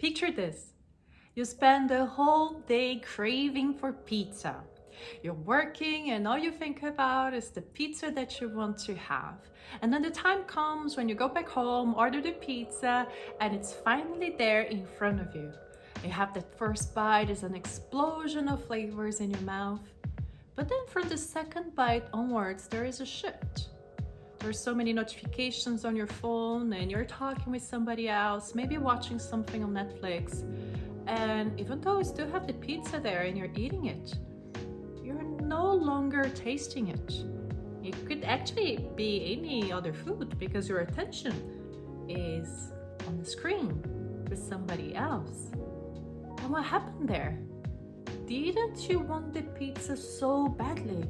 Picture this. You spend the whole day craving for pizza. You're working and all you think about is the pizza that you want to have. And then the time comes when you go back home, order the pizza, and it's finally there in front of you. You have that first bite, it's an explosion of flavors in your mouth. But then from the second bite onwards, there is a shift. There's so many notifications on your phone and you're talking with somebody else, maybe watching something on Netflix. And even though you still have the pizza there and you're eating it, you're no longer tasting it. It could actually be any other food because your attention is on the screen with somebody else. And what happened there? Didn't you want the pizza so badly?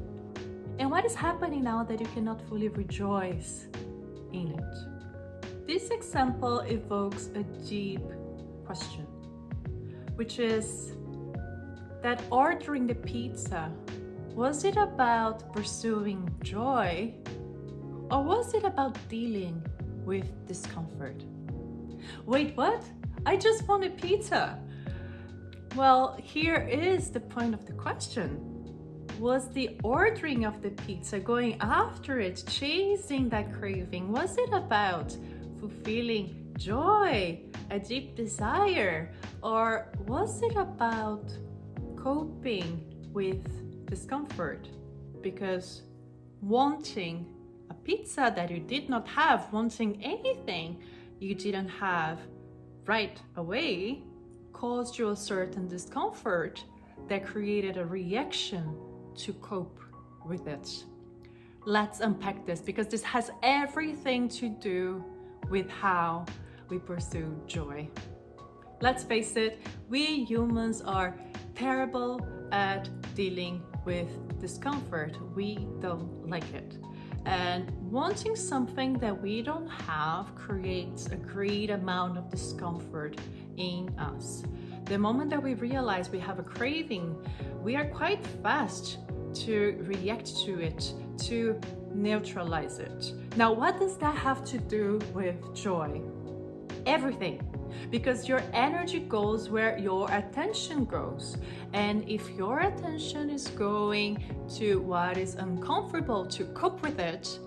And what is happening now that you cannot fully rejoice in it? This example evokes a deep question, which is that ordering the pizza, was it about pursuing joy or was it about dealing with discomfort? Wait, what? I just want a pizza. Well, here is the point of the question. Was the ordering of the pizza, going after it, chasing that craving, was it about fulfilling joy, a deep desire, or was it about coping with discomfort? Because wanting a pizza that you did not have, wanting anything you didn't have right away, caused you a certain discomfort that created a reaction to cope with it. Let's unpack this because this has everything to do with how we pursue joy. Let's face it, we humans are terrible at dealing with discomfort. We don't like it. And wanting something that we don't have creates a great amount of discomfort in us. The moment that we realize we have a craving, we are quite fast to react to it, to neutralize it. Now, what does that have to do with joy? Everything. Because your energy goes where your attention goes. And if your attention is going to what is uncomfortable to cope with it,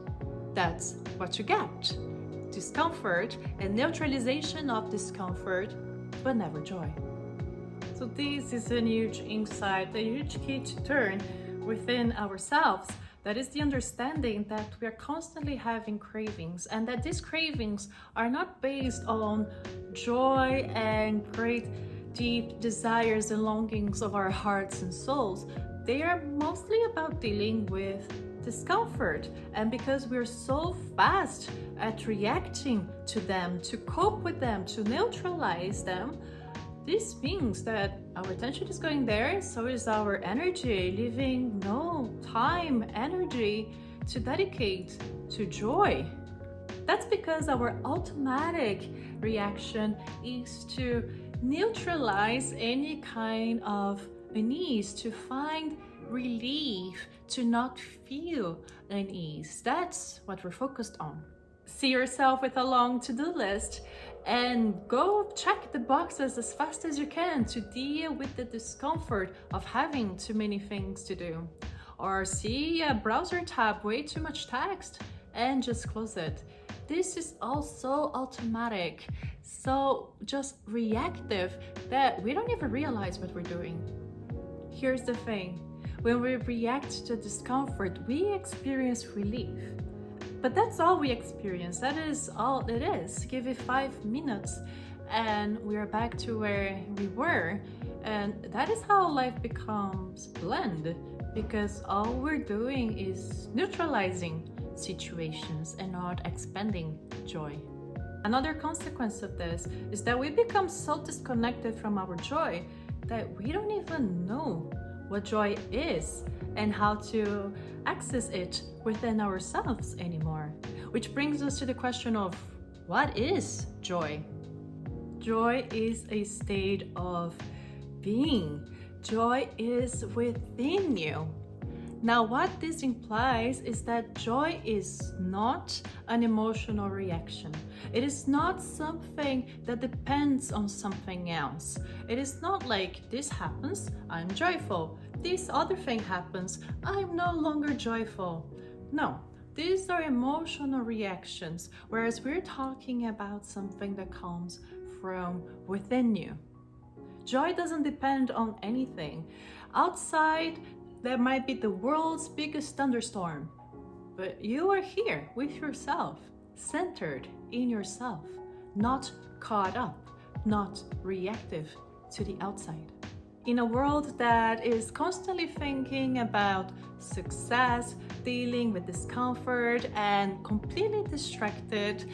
that's what you get. Discomfort and neutralization of discomfort, but never joy. So this is a huge insight, a huge key to turn within ourselves. That is the understanding that we are constantly having cravings and that these cravings are not based on joy and great deep desires and longings of our hearts and souls. They are mostly about dealing with discomfort. And because we're so fast at reacting to them, to cope with them, to neutralize them, this means that our attention is going there, so is our energy, leaving no time, energy to dedicate to joy. That's because our automatic reaction is to neutralize any kind of unease, to find relief, to not feel unease. That's what we're focused on. See yourself with a long to-do list and go check the boxes as fast as you can to deal with the discomfort of having too many things to do. Or see a browser tab, way too much text, and just close it. This is also automatic, so just reactive that we don't even realize what we're doing. Here's the thing, when we react to discomfort, we experience relief. But that's all we experience. That is all it is. Give it 5 minutes and we're back to where we were. And that is how life becomes bland, because all we're doing is neutralizing situations and not expanding joy. Another consequence of this is that we become so disconnected from our joy that we don't even know what joy is and how to access it within ourselves anymore. Which brings us to the question of, what is joy? Joy is a state of being. Joy is within you. Now, what this implies is that joy is not an emotional reaction. It is not something that depends on something else. It is not like this happens, I'm joyful. This other thing happens, I'm no longer joyful. No, these are emotional reactions, whereas we're talking about something that comes from within you. Joy doesn't depend on anything. Outside, there might be the world's biggest thunderstorm, but you are here with yourself, centered in yourself, not caught up, not reactive to the outside. In a world that is constantly thinking about success, dealing with discomfort, and completely distracted,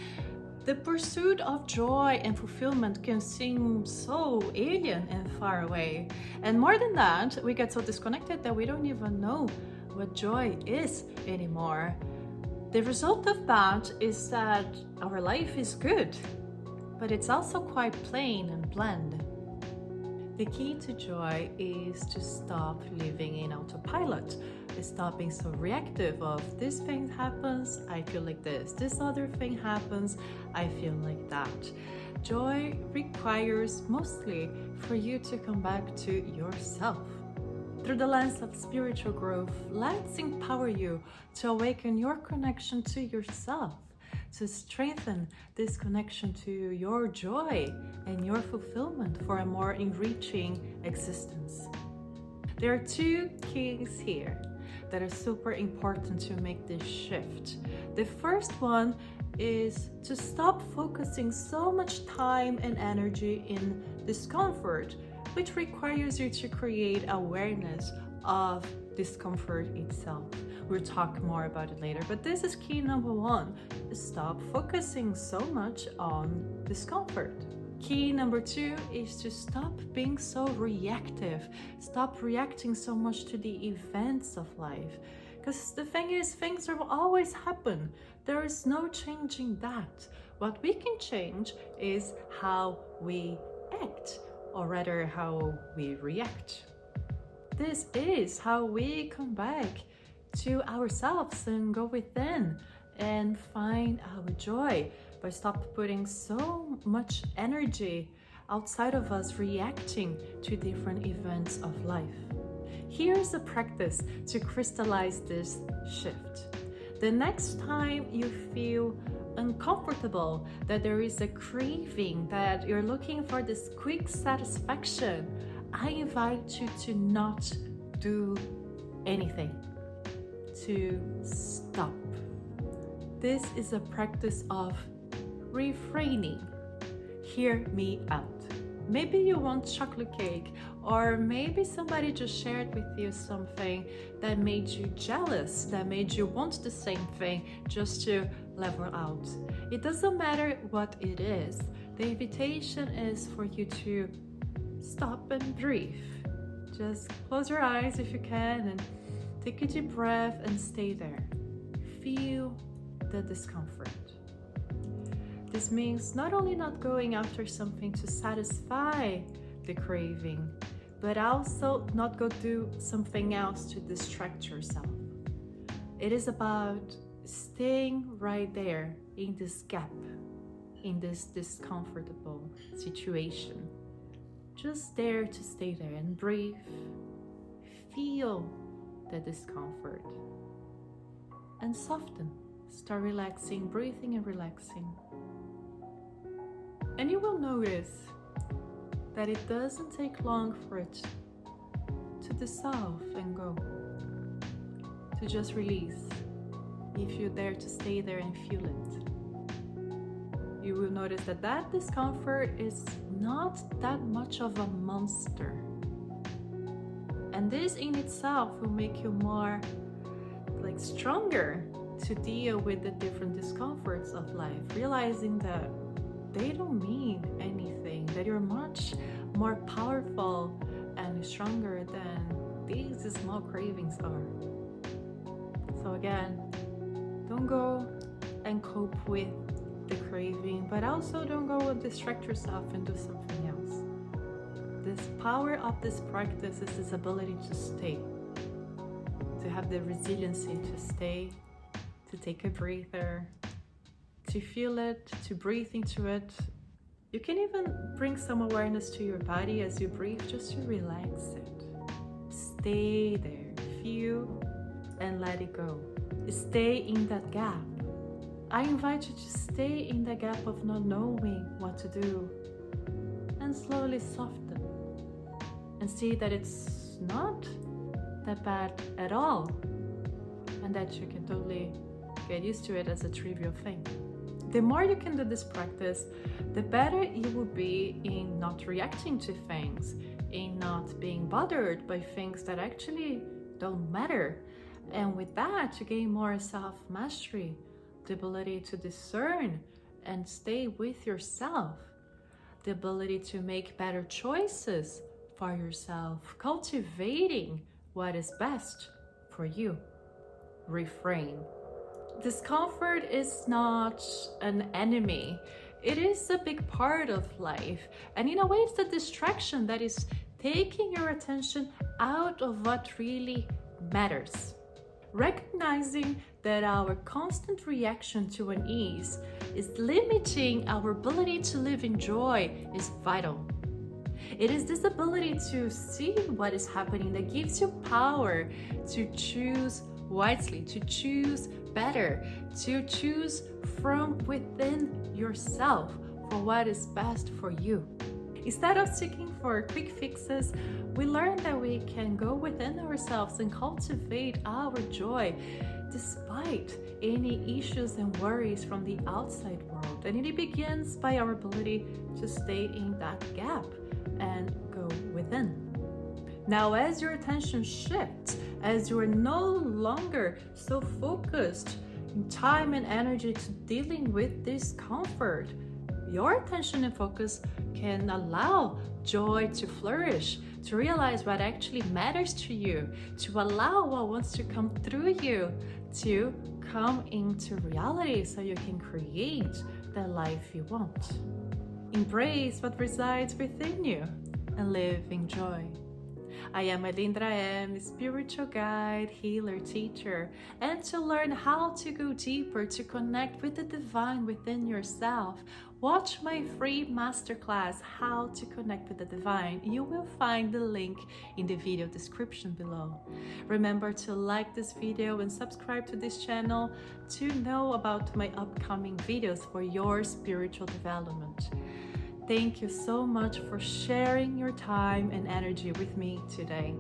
the pursuit of joy and fulfillment can seem so alien and far away. And more than that, we get so disconnected that we don't even know what joy is anymore. The result of that is that our life is good, but it's also quite plain and bland. The key to joy is to stop living in autopilot. Stop being so reactive of this thing happens, I feel like this other thing happens, I feel like that. Joy requires mostly for you to come back to yourself. Through the lens of spiritual growth, let's empower you to awaken your connection to yourself, to strengthen this connection to your joy and your fulfillment for a more enriching existence. There are two keys here that are super important to make this shift. The first one is to stop focusing so much time and energy in discomfort, which requires you to create awareness of discomfort itself. We'll talk more about it later, but this is key number one. Stop focusing so much on discomfort. Key number two is to stop being so reactive. Stop reacting so much to the events of life. Because the thing is, things will always happen. There is no changing that. What we can change is how we act, or rather how we react. This is how we come back to ourselves and go within and find our joy, by stop putting so much energy outside of us reacting to different events of life. Here's a practice to crystallize this shift. The next time you feel uncomfortable, that there is a craving, that you're looking for this quick satisfaction, I invite you to not do anything, to stop. This is a practice of refraining. Hear me out. Maybe you want chocolate cake, or maybe somebody just shared with you something that made you jealous, that made you want the same thing just to level out. It doesn't matter what it is. The invitation is for you to stop and breathe. Just close your eyes if you can and take a deep breath and stay there. Feel the discomfort. This means not only not going after something to satisfy the craving, but also not go do something else to distract yourself. It is about staying right there in this gap, in this discomfortable situation. Just there to stay there and breathe. Feel the discomfort and soften. Start relaxing, breathing and relaxing. And you will notice that it doesn't take long for it to dissolve and go, to just release, if you're there to stay there and feel it. You will notice that that discomfort is not that much of a monster. And this in itself will make you more stronger to deal with the different discomforts of life, realizing that they don't mean anything, that you're much more powerful and stronger than these small cravings are. So again, don't go and cope with the craving, but also don't go and distract yourself and do something else. This power of this practice is this ability to stay. to have the resiliency to stay, to take a breather, to feel it, to breathe into it. You can even bring some awareness to your body as you breathe, just to relax it. Stay there, feel and let it go. Stay in that gap. I invite you to stay in the gap of not knowing what to do, and slowly soften and see that it's not that bad at all, and that you can totally get used to it as a trivial thing. The more you can do this practice, the better you will be in not reacting to things, in not being bothered by things that actually don't matter. And with that, you gain more self-mastery, the ability to discern and stay with yourself, the ability to make better choices for yourself, cultivating what is best for you. Refrain. Discomfort is not an enemy. It is a big part of life. And in a way, it's a distraction that is taking your attention out of what really matters. Recognizing that our constant reaction to unease is limiting our ability to live in joy is vital. It is this ability to see what is happening that gives you power to choose wisely, to choose better, to choose from within yourself for what is best for you. Instead of seeking for quick fixes, we learn that we can go within ourselves and cultivate our joy despite any issues and worries from the outside world. And it begins by our ability to stay in that gap and go within. Now, as your attention shifts, as you are no longer so focused in time and energy to dealing with discomfort, your attention and focus can allow joy to flourish, to realize what actually matters to you, to allow what wants to come through you to come into reality so you can create the life you want. Embrace what resides within you and live in joy. I am Aline Ra M, spiritual guide, healer, teacher, and to learn how to go deeper, to connect with the divine within yourself, watch my free masterclass, How to Connect with the Divine. You will find the link in the video description below. Remember to like this video and subscribe to this channel to know about my upcoming videos for your spiritual development. Thank you so much for sharing your time and energy with me today.